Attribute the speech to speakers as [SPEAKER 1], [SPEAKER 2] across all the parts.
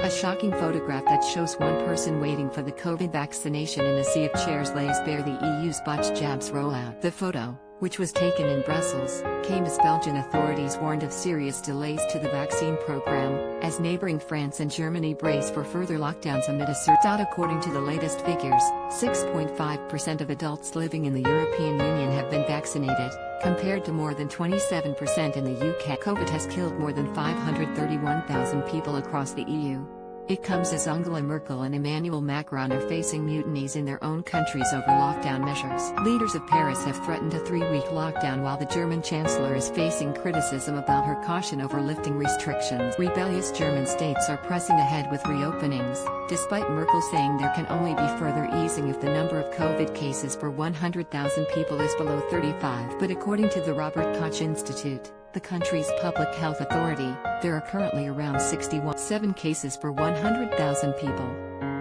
[SPEAKER 1] A shocking photograph that shows one person waiting for the COVID vaccination in a sea of chairs lays bare the EU's botched jabs rollout. The photo, which was taken in Brussels, came as Belgian authorities warned of serious delays to the vaccine program, as neighbouring France and Germany brace for further lockdowns amid a surge. According to the latest figures, 6.5% of adults living in the European Union have been vaccinated, compared to more than 27% in the UK. COVID has killed more than 531,000 people across the EU. It comes as Angela Merkel and Emmanuel Macron are facing mutinies in their own countries over lockdown measures. Leaders of Paris have threatened a 3-week lockdown while the German chancellor is facing criticism about her caution over lifting restrictions. Rebellious German states are pressing ahead with reopenings, despite Merkel saying there can only be further easing if the number of COVID cases per 100,000 people is below 35. But according to the Robert Koch Institute, the country's public health authority, there are currently around 61.7 cases per 100,000 people.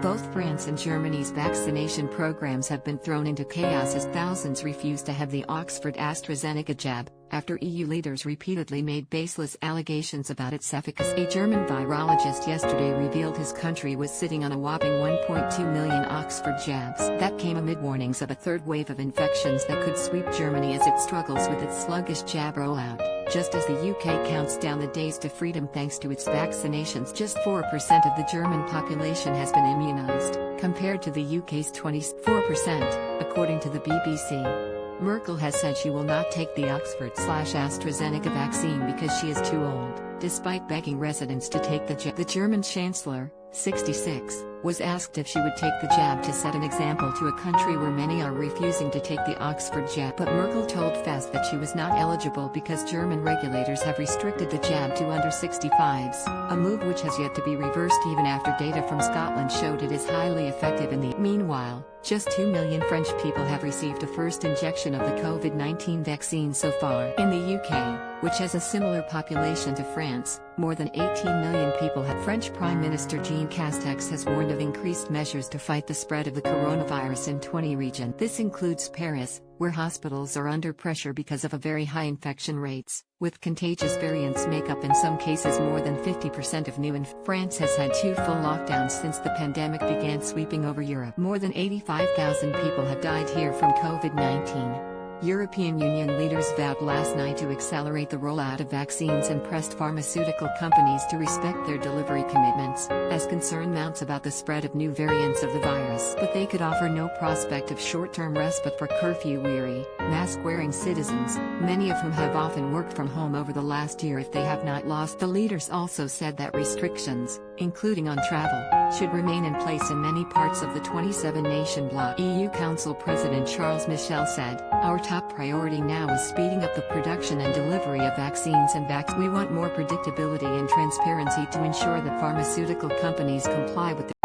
[SPEAKER 1] Both France and Germany's vaccination programs have been thrown into chaos as thousands refuse to have the Oxford-AstraZeneca jab, after EU leaders repeatedly made baseless allegations about its efficacy. A German virologist yesterday revealed his country was sitting on a whopping 1.2 million Oxford jabs. That came amid warnings of a third wave of infections that could sweep Germany as it struggles with its sluggish jab rollout. Just as the UK counts down the days to freedom thanks to its vaccinations, just 4% of the German population has been immunised, compared to the UK's 24%, according to the BBC. Merkel has said she will not take the Oxford-AstraZeneca vaccine because she is too old, despite begging residents to take the jab. The German chancellor, 66, was asked if she would take the jab to set an example to a country where many are refusing to take the Oxford jab. But Merkel told Fast that she was not eligible because German regulators have restricted the jab to under 65s, a move which has yet to be reversed even after data from Scotland showed it is highly effective in the. Meanwhile, just 2 million French people have received a first injection of the COVID-19 vaccine so far. In the UK, which has a similar population to France, more than 18 million people have. French Prime Minister Jean Castex has warned of increased measures to fight the spread of the coronavirus in 20 regions. This includes Paris, where hospitals are under pressure because of a very high infection rates, with contagious variants make up in some cases more than 50% of new France has had 2 full lockdowns since the pandemic began sweeping over Europe. More than 85,000 people have died here from COVID-19. European Union leaders vowed last night to accelerate the rollout of vaccines and pressed pharmaceutical companies to respect their delivery commitments, as concern mounts about the spread of new variants of the virus. But they could offer no prospect of short-term respite for curfew-weary, mask-wearing citizens, many of whom have often worked from home over the last year if they have not lost. The leaders also said that restrictions, including on travel, should remain in place in many parts of the 27-nation bloc. EU Council President Charles Michel said, "Our top priority now is speeding up the production and delivery of vaccines and We want more predictability and transparency to ensure that pharmaceutical companies comply with the